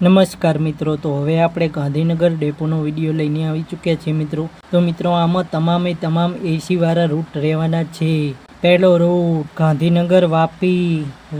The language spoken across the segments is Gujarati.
નમસ્કાર મિત્રો, તો હવે આપણે ગાંધીનગર ડેપોનો વિડીયો લઈને આવી ચૂક્યા છીએ મિત્રો. તો મિત્રો આમાં તમામ એસી વાળા રૂટ રહેવાના છે. પહેલો રૂટ ગાંધીનગર વાપી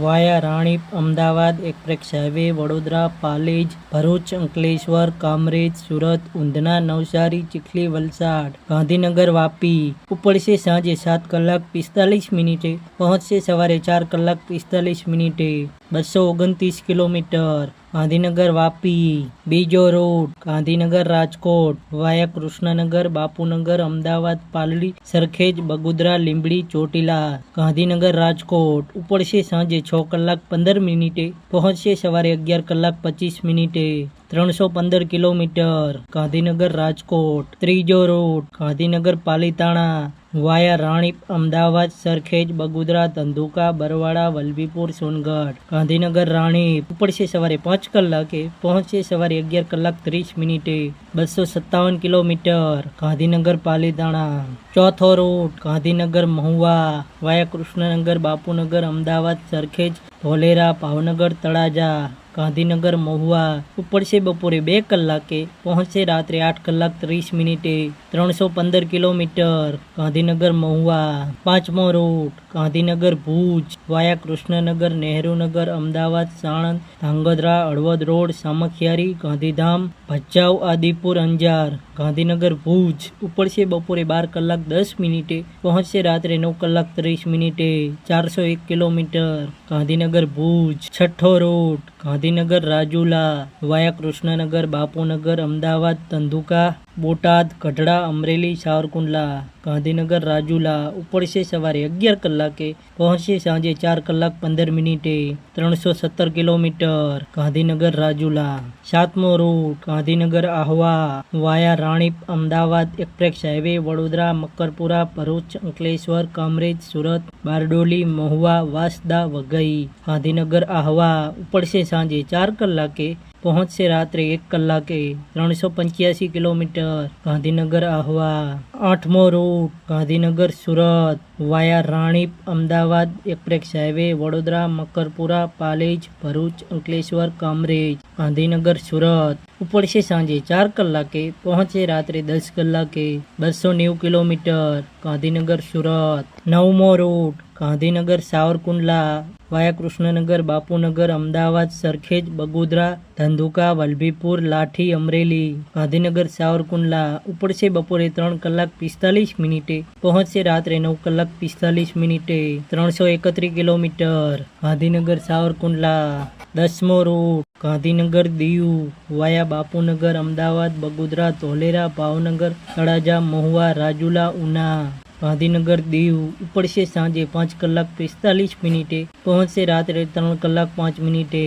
વાયા રાણીપ અમદાવાદ એક્સપ્રેસ હાઈવે, વડોદરા, પાલેજ, ભરૂચ, અંકલેશ્વર, કામરેજ, સુરત, ઉંધના, નવસારી, ચીખલી, વલસાડ. ગાંધીનગર વાપી ઉપડશે સાંજે 7 કલાક 45 મિનિટે, પહોંચશે સવારે 4 કલાક 45 મિનિટે. 229 કિલોમીટર. ગાંધીનગર વાપી. બીજો રૂટ ગાંધીનગર રાજકોટ વાયા કૃષ્ણનગર, બાપુનગર, અમદાવાદ, પાલડી, સરખેજ, બગોદરા, લીંબડી, ચોટીલા. ગાંધીનગર રાજકોટ ઉપડશે સાંજે 6 કલાક 15 મિનિટે, પહોંચશે સવારે 11 કલાક 25 મિનિટે. 315 કિલોમીટર. ગાંધીનગર રાજકોટ. ત્રીજો રૂટ ગાંધીનગર પાલીતાણા વાયા રાણીપ અમદાવાદ, સરખેજ, બગોદરા, ધંધુકા, બરવાડા, વલભીપુર, સોનગઢ. ગાંધીનગર રાણીપ ઉપડશે સવારે 5 કલાકે, પહોંચશે સવારે 11 કલાક 30 મિનિટે. 257 કિલોમીટર. ગાંધીનગર પાલીતાણા. ચોથો રૂટ ગાંધીનગર મહુવા વાયા કૃષ્ણનગર, બાપુનગર, અમદાવાદ, સરખેજ, ધોલેરા, ભાવનગર, તળાજા. ગાંધીનગર મહુવા ઉપડશે બપોરે 2 કલાકે, પહોંચશે રાત્રે 8 કલાક 30 મિનિટે. 315 કિલોમીટર. ગાંધીનગર મહુવા. પાંચમો રૂટ ગાંધીનગર ભુજ વાયા કૃષ્ણનગર, નહેરુનગર, અમદાવાદ, સાણંદ, ધાંગધ્રા, હળવદ રોડ, સામખિયારી, ગાંધીધામ, ભચાઉ, આદિપુર, અંજાર. ગાંધીનગર ભુજ ઉપડશે બપોરે 12 કલાક 10 મિનિટે, પહોંચશે રાત્રે 9 કલાક 30 મિનિટે. 401 કિલોમીટર. ગાંધીનગર ભુજ. છઠ્ઠો રૂટ ગાંધીનગર રાજુલા વાયા કૃષ્ણનગર, બાપુનગર, અમદાવાદ, ધંધુકા, બોટાદ, ગઢડા, અમરેલી, સાવરકુંડલા. ગાંધીનગર રાજુલા ઉપડશે સવારે 11 કલાકે, પહોંચશે સાંજે 4 કલાક 15 મિનિટે. 317 કિલોમીટર. ગાંધીનગર રાજુલા. સાતમો રૂટ ગાંધીનગર આહવા વાયા રાણીપ અમદાવાદ એક્સપ્રેસ હાઈવે, વડોદરા, મકરપુરા, ભરૂચ, અંકલેશ્વર, કામરેજ, સુરત, બારડોલી, મહુવા, વાંસદા, વઘઈ. ગાંધીનગર આહવા ઉપડશે સાંજે 4 કલાકે, પહોંચશે રાત્રે 1 કલાકે. 385 કિલોમીટર. ગાંધીનગર આહવા. આઠમો રૂટ ગાંધીનગર સુરત વાયા રાણીપ અમદાવાદ એક્સપ્રેસ હાઈવે, વડોદરા, મકરપુરા, પાલેજ, ભરૂચ, અંકલેશ્વર, કામરેજ. ગાંધીનગર સુરત ઉપડશે સાંજે 4 કલાકે, પહોંચે રાત્રે 10 કલાકે. 290 કિલોમીટર. ગાંધીનગર સુરત. નવમો રૂટ ગાંધીનગર સાવરકુંડલા વાયા કૃષ્ણનગર, બાપુનગર, અમદાવાદ, સરખેજ, બગોદરા, ધંધુકા, વલભીપુર, લાઠી, અમરેલી. ગાંધીનગર સાવરકુંડલા ઉપડશે બપોરે 3 કલાક 45 મિનિટે, પહોંચશે રાત્રે 9 કલાક 45 મિનિટે. 331 કિલોમીટર. ગાંધીનગર સાવરકુંડલા. 10મો રૂટ ગાંધીનગર દીવ વાયા બાપુનગર, અમદાવાદ, બગોદરા, ધોલેરા, ભાવનગર, તળાજા, મહુવા, રાજુલા, ઉના. ગાંધીનગર દીવ ઉપડશે સાંજે 5 કલાક 45 મિનિટે, પહોંચશે રાત્રે 3 કલાક 5 મિનિટે.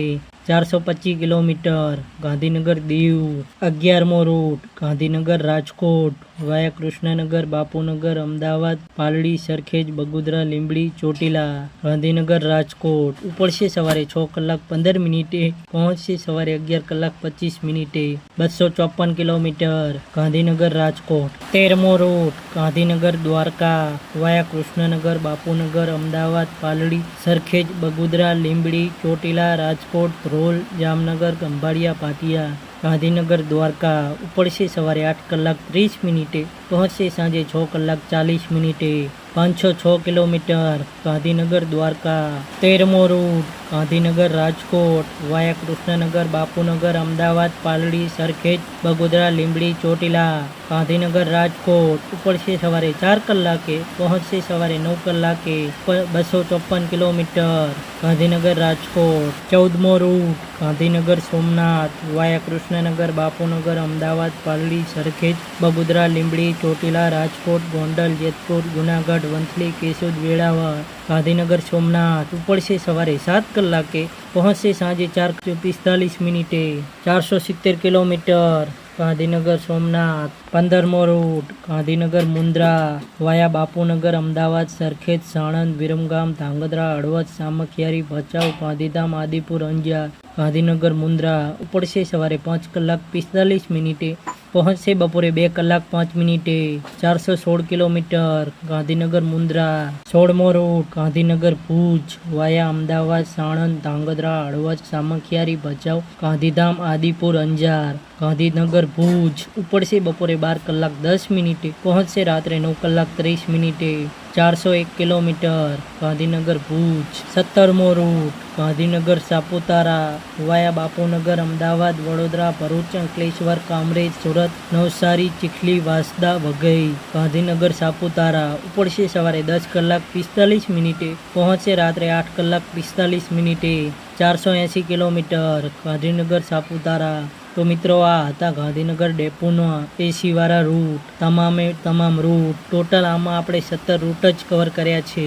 425 કિલોમીટર. ગાંધીનગર દીવ. 11મો રૂટ ગાંધીનગર રાજકોટ વાયા કૃષ્ણનગર, બાપુનગર, અમદાવાદ, પાલડી, સરખેજ, બગોદરા, લીંબડી, ચોટીલા. ગાંધીનગર રાજકોટ ઉપડશે સવારે 6 કલાક 15 મિનિટે, પહોંચશે સવારે 11 કલાક 25 મિનિટે. 254 કિલોમીટર. ગાંધીનગર રાજકોટ. 13મો રૂટ ગાંધીનગર દ્વારકા વાયા કૃષ્ણનગર, બાપુનગર, અમદાવાદ, પાલડી, સરખેજ, બગોદરા, લીંબડી, ચોટીલા, રાજકોટ, ધ્રોલ, જામનગર, ખંભાળિયા, પાટિયા. ગાંધીનગર દ્વારકા ઉપડશે સવારે 8 કલાક 30 મિનિટે, પહોંચશે સાંજે 6 કલાક 40 મિનિટે. 506 કિલોમીટર. ગાંધીનગર દ્વારકા. 13મો રૂટ ગાંધીનગર રાજકોટ વાયા કૃષ્ણનગર, બાપુનગર, અમદાવાદ, પાલડી, સરખેજ, બગોદરા, લીંબડી, ચોટીલા. ગાંધીનગર રાજકોટ ઉપડશે સવારે 4 કલાકે, પહોંચશે સવારે 9 કલાકે. 254 કિલોમીટર. ગાંધીનગર રાજકોટ. 14મો રૂટ ગાંધીનગર સોમનાથ વાયા કૃષ્ણનગર, બાપુનગર, અમદાવાદ, પાલડી, સરખેજ, બગોદરા, લીંબડી, ચોટીલા, રાજકોટ, ગોંડલ, જેતપુર, જુનાગઢ, વંથલી, કેશોદ, વેળાવળ. ગાંધીનગર સોમનાથ ઉપડશે સવારે 7 કલાકે, પહોંચશે સાંજે 4:45 મિનિટે. 470 કિલોમીટર. ગાંધીનગર સોમનાથ. 15મો રૂટ ગાંધીનગર મુન્દ્રા વાયા બાપુનગર, અમદાવાદ, સરખેજ, સાણંદ, વિરમગામ, ધાંગધ્રા, હળવદ, સામખિયારી, ભચાઉ, ગાંધીધામ, આદિપુર, અંજાર. ગાંધીનગર મુન્દ્રા ઉપડશે સવારે 5 કલાક 45 મિનિટે, પહોંચશે બપોરે 2 કલાક 5 મિનિટે. 416 કિલોમીટર. ગાંધીનગર મુન્દ્રા. 16મો રૂટ ગાંધીનગર ભુજ વાયા અમદાવાદ, સાણંદ, ધાંગધ્રા, હળવદ, સામખિયારી, ભચાઉ, ગાંધીધામ, આદિપુર, અંજાર. ગાંધીનગર ભુજ ઉપડશે બપોરે 12 કલાક 10 મિનિટે. પહોંચશે રાત્રે 9 કલાક 30 મિનિટે. 401 કિલોમીટર. ગાંધીનગર ભુજ. 17મો રૂટ ગાંધીનગર સાપુતારા વાયા બાપુનગર, અમદાવાદ, વડોદરા, ભરૂચ, અંકલેશ્વર, કામરેજ, સુરત, નવસારી, ચીખલી, વાંસદા, વઘઈ. ગાંધીનગર સાપુતારા ઉપડશે સવારે 10 કલાક 45 મિનિટે. પહોંચશે રાત્રે 8 કલાક 45 મિનિટે. 480 કિલોમીટર. ગાંધીનગર સાપુતારા. તો મિત્રો આ હતા ગાંધીનગર ડેપોના એસીવાળા રૂટ. તમામ રૂટ ટોટલ આમાં આપણે 17 રૂટ જ કવર કર્યા છે.